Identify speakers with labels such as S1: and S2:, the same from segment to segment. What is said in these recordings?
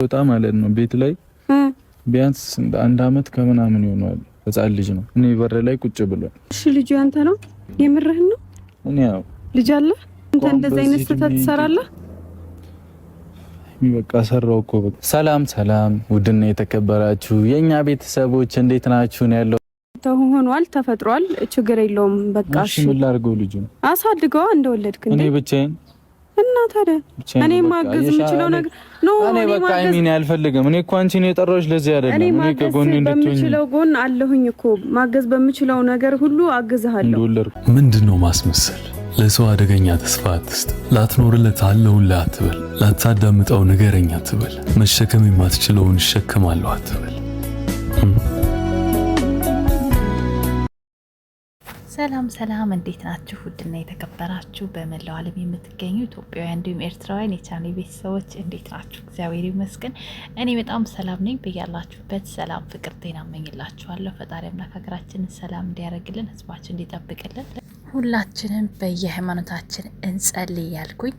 S1: ወጣ ማለት ነው ቤት ላይ ቢያንስ አንድ አመት ከምናምን ይሆናል። ህፃን ልጅ ነው። እኔ በር ላይ ቁጭ ብሏል። እሺ
S2: ልጁ ያንተ ነው? የምርህን ነው?
S1: እኔ ያው
S2: ልጅ አለ? አንተ እንደዚህ አይነት ስህተት ትሰራለህ?
S1: በቃ ሰራው እኮ በቃ። ሰላም ሰላም፣ ውድና የተከበራችሁ የኛ ቤተሰቦች እንዴት ናችሁ? ነው ያለው
S2: ሆኗል፣ ተፈጥሯል፣ ችግር የለውም። በቃ እሺ
S1: ምን ላድርገው? ልጁ
S2: አሳድገው እንደወለድክ እንዴ?
S1: እኔ ብቻዬን
S2: እና ታዲያ እኔ ማገዝ የምችለው ነገር ነው።
S1: እኔ በቃ አይሚን አልፈልግም። እኔ እኮ አንቺን የጠራሁሽ ለዚህ አይደለም። እኔ ከጎኔ እንድትሆኚ በምችለው ጎን አለሁኝ እኮ ማገዝ በምችለው ነገር ሁሉ አግዝሃለሁ።
S3: ምንድነው ማስመሰል? ለሰው አደገኛ ተስፋ አትስጥ። ላትኖርለት አለውልህ አትበል። ላታዳምጠው ንገረኝ አትበል። መሸከም የማትችለውን እሸከማለሁ አትበል።
S4: ሰላም ሰላም፣ እንዴት ናችሁ? ውድና የተከበራችሁ በመላው ዓለም የምትገኙ ኢትዮጵያውያን እንዲሁም ኤርትራውያን የቻናሌ ቤተሰቦች እንዴት ናችሁ? እግዚአብሔር ይመስገን እኔ በጣም ሰላም ነኝ። በያላችሁበት ሰላም፣ ፍቅር፣ ጤና እመኝላችኋለሁ። ፈጣሪ አምላክ ሀገራችንን ሰላም እንዲያደርግልን፣ ህዝባችን እንዲጠብቅልን ሁላችንም በየሃይማኖታችን እንጸልይ ያልኩኝ።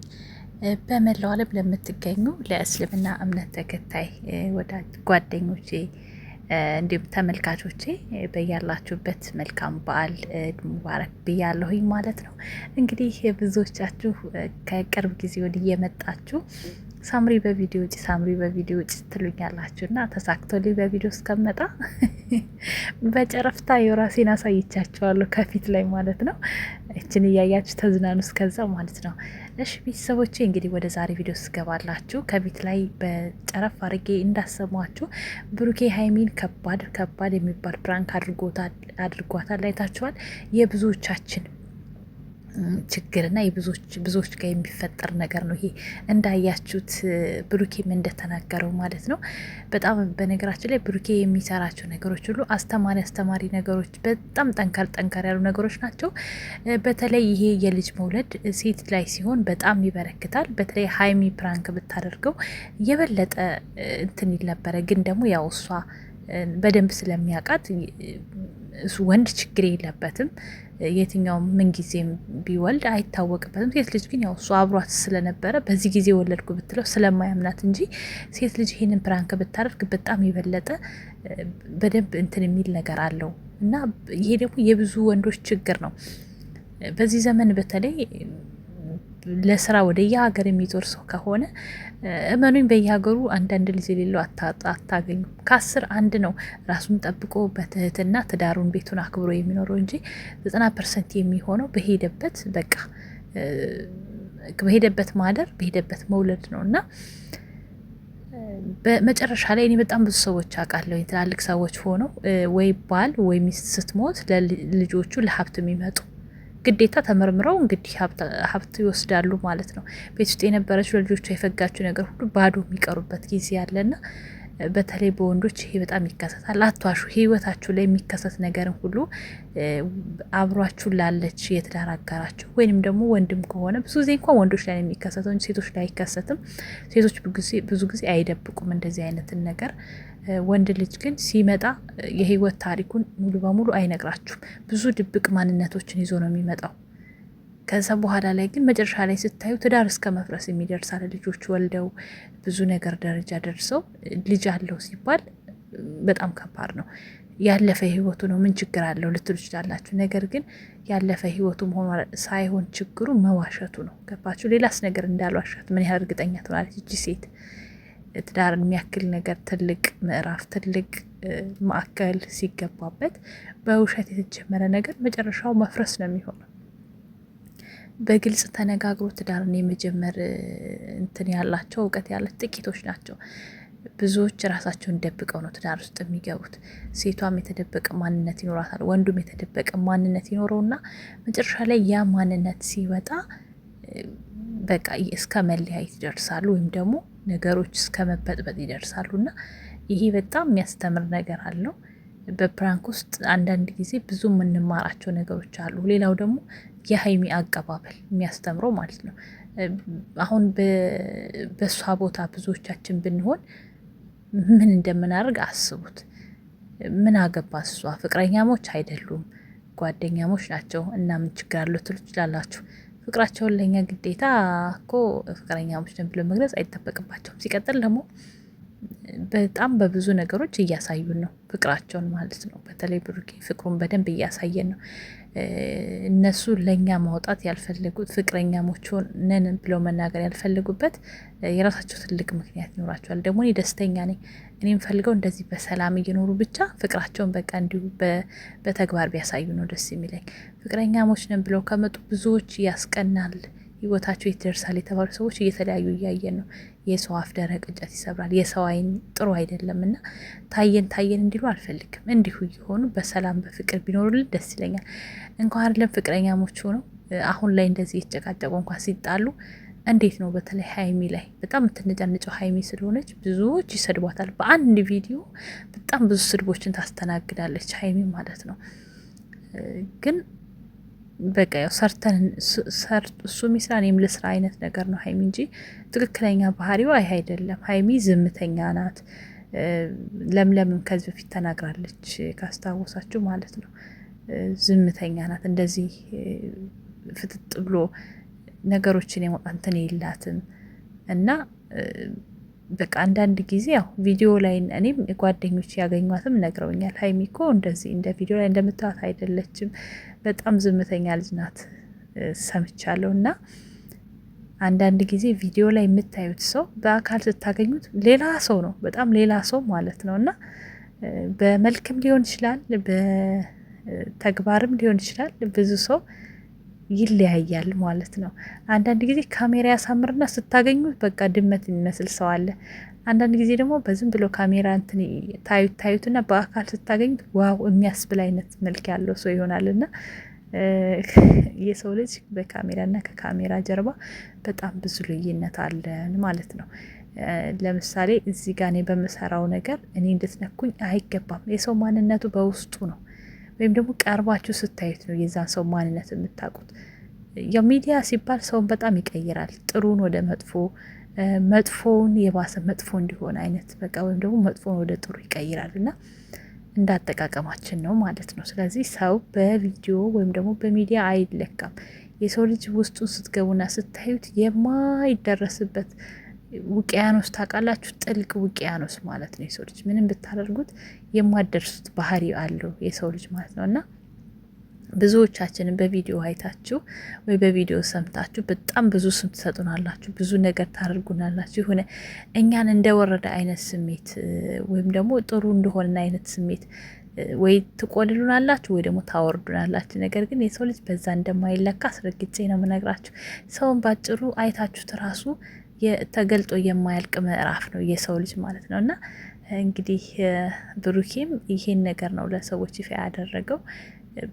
S4: በመላው ዓለም ለምትገኙ ለእስልምና እምነት ተከታይ ወዳጅ ጓደኞቼ እንዲሁም ተመልካቾቼ በያላችሁበት መልካም በዓል ሙባረክ ብያለሁኝ ማለት ነው። እንግዲህ ብዙዎቻችሁ ከቅርብ ጊዜ ወዲህ እየመጣችሁ ሳምሪ በቪዲዮ ውጭ ሳምሪ በቪዲዮ ውጭ ትሉኛላችሁ እና ተሳክቶልኝ በቪዲዮ እስከመጣ በጨረፍታ የራሴን አሳይቻችኋለሁ ከፊት ላይ ማለት ነው። እችን እያያችሁ ተዝናኑ እስከዛ ማለት ነው። እሺ ቤተሰቦቼ እንግዲህ ወደ ዛሬ ቪዲዮ ስገባላችሁ ከፊት ላይ በጨረፍ አድርጌ እንዳሰማችሁ ብሩኬ ሀይሚን ከባድ የሚባል ፕራንክ አድርጓታል። አይታችኋል። የብዙዎቻችን ችግርና ብዙዎች ጋር የሚፈጠር ነገር ነው ይሄ እንዳያችሁት ብሩኬም እንደተናገረው ማለት ነው። በጣም በነገራችን ላይ ብሩኬ የሚሰራቸው ነገሮች ሁሉ አስተማሪ ነገሮች፣ በጣም ጠንከር ያሉ ነገሮች ናቸው። በተለይ ይሄ የልጅ መውለድ ሴት ላይ ሲሆን በጣም ይበረክታል። በተለይ ሀይሚ ፕራንክ ብታደርገው የበለጠ እንትን ይል ነበረ። ግን ደግሞ ያው እሷ በደንብ ስለሚያውቃት ወንድ ችግር የለበትም። የትኛውም ምንጊዜም ቢወልድ አይታወቅበትም። ሴት ልጅ ግን ያው እሱ አብሯት ስለነበረ በዚህ ጊዜ ወለድኩ ብትለው ስለማያምናት እንጂ ሴት ልጅ ይህንን ፕራንክ ብታደርግ በጣም የበለጠ በደንብ እንትን የሚል ነገር አለው እና ይሄ ደግሞ የብዙ ወንዶች ችግር ነው በዚህ ዘመን። በተለይ ለስራ ወደ የሀገር የሚዞር ሰው ከሆነ እመኑኝ በየሀገሩ አንዳንድ ልጅ የሌለው አታገኙ። ከ10 አንድ ነው ራሱን ጠብቆ በትህትና ትዳሩን ቤቱን አክብሮ የሚኖረው እንጂ 90% የሚሆነው በሄደበት በቃ በሄደበት ማደር በሄደበት መውለድ ነው እና በመጨረሻ ላይ እኔ በጣም ብዙ ሰዎች አውቃለሁ። ትላልቅ ሰዎች ሆነው ወይ ባል ወይ ሚስት ስትሞት ለልጆቹ ለሀብት የሚመጡ ግዴታ ተመርምረው እንግዲህ ሀብት ይወስዳሉ ማለት ነው። ቤት ውስጥ የነበረችው ለልጆቿ የፈጋችው ነገር ሁሉ ባዶ የሚቀሩበት ጊዜ ያለና በተለይ በወንዶች ይሄ በጣም ይከሰታል። አትዋሹ። ህይወታችሁ ላይ የሚከሰት ነገርን ሁሉ አብሯችሁ ላለች የትዳር አጋራችሁ ወይንም ደግሞ ወንድም ከሆነ ብዙ ጊዜ እንኳን ወንዶች ላይ የሚከሰተው እንጂ ሴቶች ላይ አይከሰትም። ሴቶች ብዙ ጊዜ አይደብቁም እንደዚህ አይነትን ነገር። ወንድ ልጅ ግን ሲመጣ የህይወት ታሪኩን ሙሉ በሙሉ አይነግራችሁም። ብዙ ድብቅ ማንነቶችን ይዞ ነው የሚመጣው። ከዛ በኋላ ላይ ግን መጨረሻ ላይ ስታዩ ትዳር እስከ መፍረስ የሚደርሳል። ልጆች ወልደው ብዙ ነገር ደረጃ ደርሰው ልጅ አለው ሲባል በጣም ከባድ ነው። ያለፈ ህይወቱ ነው ምን ችግር አለው ልትሉ ትችላላችሁ። ነገር ግን ያለፈ ህይወቱ መሆኑ ሳይሆን ችግሩ መዋሸቱ ነው። ገባችሁ? ሌላስ ነገር እንዳልዋሻት ምን ያህል እርግጠኛ ትሆናለች እቺ ሴት? ትዳርን የሚያክል ነገር ትልቅ ምዕራፍ ትልቅ ማዕከል ሲገባበት በውሸት የተጀመረ ነገር መጨረሻው መፍረስ ነው የሚሆነው። በግልጽ ተነጋግሮ ትዳርን የመጀመር እንትን ያላቸው እውቀት ያላቸው ጥቂቶች ናቸው። ብዙዎች ራሳቸውን ደብቀው ነው ትዳር ውስጥ የሚገቡት። ሴቷም የተደበቀ ማንነት ይኖራታል፣ ወንዱም የተደበቀ ማንነት ይኖረውና መጨረሻ ላይ ያ ማንነት ሲወጣ በቃ እስከ መለያየት ይደርሳሉ፣ ወይም ደግሞ ነገሮች እስከ መበጥበጥ ይደርሳሉና ይሄ በጣም የሚያስተምር ነገር አለው። በፕራንክ ውስጥ አንዳንድ ጊዜ ብዙ የምንማራቸው ነገሮች አሉ። ሌላው ደግሞ የሀይሚ አቀባበል የሚያስተምረው ማለት ነው። አሁን በእሷ ቦታ ብዙዎቻችን ብንሆን ምን እንደምናደርግ አስቡት። ምን አገባ እሷ? ፍቅረኛሞች አይደሉም ጓደኛሞች ናቸው እና ምን ችግር አለው ትሉ ትችላላችሁ። ፍቅራቸውን ለእኛ ግዴታ እኮ ፍቅረኛሞች ነን ብሎ መግለጽ አይጠበቅባቸውም። ሲቀጥል ደግሞ በጣም በብዙ ነገሮች እያሳዩን ነው ፍቅራቸውን ማለት ነው። በተለይ ብሩኬ ፍቅሩን በደንብ እያሳየን ነው። እነሱ ለእኛ ማውጣት ያልፈለጉት ፍቅረኛሞች ነን ብለው መናገር ያልፈለጉበት የራሳቸው ትልቅ ምክንያት ይኖራቸዋል። ደግሞ እኔ ደስተኛ ነኝ። እኔ የምፈልገው እንደዚህ በሰላም እየኖሩ ብቻ ፍቅራቸውን በቃ እንዲሁ በተግባር ቢያሳዩ ነው ደስ የሚለኝ። ፍቅረኛሞች ነን ብለው ከመጡ ብዙዎች ያስቀናል፣ ህይወታቸው ይደርሳል የተባሉ ሰዎች እየተለያዩ እያየን ነው። የሰው አፍ ደረቅ እንጨት ይሰብራል፣ የሰው አይን ጥሩ አይደለም እና ታየን እንዲሉ አልፈልግም። እንዲሁ እየሆኑ በሰላም በፍቅር ቢኖሩልን ደስ ይለኛል። እንኳን አይደለም ፍቅረኛሞች ሆነው አሁን ላይ እንደዚህ የተጨቃጨቁ እንኳን ሲጣሉ እንዴት ነው በተለይ ሀይሚ ላይ በጣም የምትነጫነጨው ሀይሚ ስለሆነች ብዙዎች ይሰድቧታል። በአንድ ቪዲዮ በጣም ብዙ ስድቦችን ታስተናግዳለች ሀይሚ ማለት ነው። ግን በቃ ያው ሰርተን እሱ ሚስራ እኔም ልስራ አይነት ነገር ነው ሀይሚ እንጂ ትክክለኛ ባህሪዋ ይህ አይደለም። ሀይሚ ዝምተኛ ናት። ለምለምም ከዚህ በፊት ተናግራለች ካስታወሳችሁ ማለት ነው። ዝምተኛ ናት። እንደዚህ ፍጥጥ ብሎ ነገሮችን የመውጣት እንትን የላትም እና በቃ አንዳንድ ጊዜ ያው ቪዲዮ ላይ እኔም ጓደኞች ያገኟትም ነግረውኛል። ሀይሚ እኮ እንደዚህ እንደ ቪዲዮ ላይ እንደምታዩት አይደለችም፣ በጣም ዝምተኛ ልጅ ናት ሰምቻለሁ። እና አንዳንድ ጊዜ ቪዲዮ ላይ የምታዩት ሰው በአካል ስታገኙት ሌላ ሰው ነው፣ በጣም ሌላ ሰው ማለት ነው። እና በመልክም ሊሆን ይችላል፣ በተግባርም ሊሆን ይችላል። ብዙ ሰው ይለያያል ማለት ነው። አንዳንድ ጊዜ ካሜራ ያሳምርና ስታገኙት በቃ ድመት የሚመስል ሰው አለ። አንዳንድ ጊዜ ደግሞ በዝም ብሎ ካሜራ እንትን ታዩትና በአካል ስታገኙት ዋው የሚያስብል አይነት መልክ ያለው ሰው ይሆናል። እና የሰው ልጅ በካሜራና ከካሜራ ጀርባ በጣም ብዙ ልዩነት አለን ማለት ነው። ለምሳሌ እዚህ ጋር እኔ በምሰራው ነገር እኔ እንድትነኩኝ አይገባም። የሰው ማንነቱ በውስጡ ነው። ወይም ደግሞ ቀርባችሁ ስታዩት ነው የዛን ሰው ማንነት የምታውቁት። ያው ሚዲያ ሲባል ሰውን በጣም ይቀይራል። ጥሩን ወደ መጥፎ፣ መጥፎውን የባሰ መጥፎ እንዲሆን አይነት በቃ ወይም ደግሞ መጥፎን ወደ ጥሩ ይቀይራል እና እንዳጠቃቀማችን ነው ማለት ነው። ስለዚህ ሰው በቪዲዮ ወይም ደግሞ በሚዲያ አይለካም። የሰው ልጅ ውስጡን ስትገቡና ስታዩት የማይደረስበት ውቅያኖስ ታውቃላችሁ፣ ጥልቅ ውቅያኖስ ማለት ነው። የሰው ልጅ ምንም ብታደርጉት የማደርሱት ባህሪ አለው የሰው ልጅ ማለት ነው። እና ብዙዎቻችንን በቪዲዮ አይታችሁ ወይ በቪዲዮ ሰምታችሁ በጣም ብዙ ስም ትሰጡናላችሁ፣ ብዙ ነገር ታደርጉናላችሁ። የሆነ እኛን እንደወረደ አይነት ስሜት ወይም ደግሞ ጥሩ እንደሆነ አይነት ስሜት ወይ ትቆልሉናላችሁ ወይ ደግሞ ታወርዱናላችሁ። ነገር ግን የሰው ልጅ በዛ እንደማይለካ አስረግጬ ነው የምነግራችሁ። ሰውን ባጭሩ አይታችሁት ራሱ ተገልጦ የማያልቅ ምዕራፍ ነው የሰው ልጅ ማለት ነው። እና እንግዲህ ብሩኬም ይሄን ነገር ነው ለሰዎች ይፋ ያደረገው።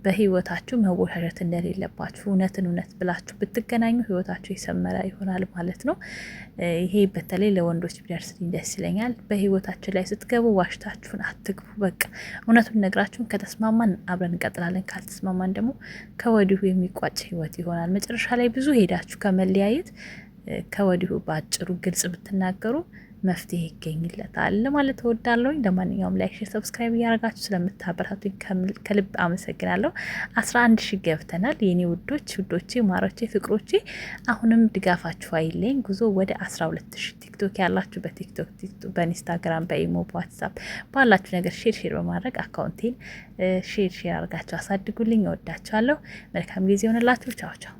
S4: በህይወታችሁ መወሻሸት እንደሌለባችሁ እውነትን እውነት ብላችሁ ብትገናኙ ህይወታችሁ የሰመረ ይሆናል ማለት ነው። ይሄ በተለይ ለወንዶች ቢደርስ ደስ ይለኛል። በህይወታችሁ ላይ ስትገቡ ዋሽታችሁን አትግቡ። በቃ እውነቱን ነግራችሁን ከተስማማን አብረን እንቀጥላለን፣ ካልተስማማን ደግሞ ከወዲሁ የሚቋጭ ህይወት ይሆናል። መጨረሻ ላይ ብዙ ሄዳችሁ ከመለያየት ከወዲሁ በአጭሩ ግልጽ ብትናገሩ መፍትሄ ይገኝለታል ማለት እወዳለሁ። ለማንኛውም ላይክ፣ ሼር፣ ሰብስክራይብ እያደረጋችሁ ስለምታበረታቱኝ ከልብ አመሰግናለሁ። 11 ሺህ ገብተናል የኔ ውዶች፣ ውዶቼ፣ ማሮቼ፣ ፍቅሮቼ። አሁንም ድጋፋችሁ አይለኝ። ጉዞ ወደ 12 ሺህ። ቲክቶክ ያላችሁ በቲክቶክ፣ በኢንስታግራም፣ በኢሞ፣ በዋትሳፕ ባላችሁ ነገር ሼር በማድረግ አካውንቴን ሼር አድርጋችሁ አሳድጉልኝ። እወዳችኋለሁ። መልካም ጊዜ ሆነላችሁ። ቻው ቻው።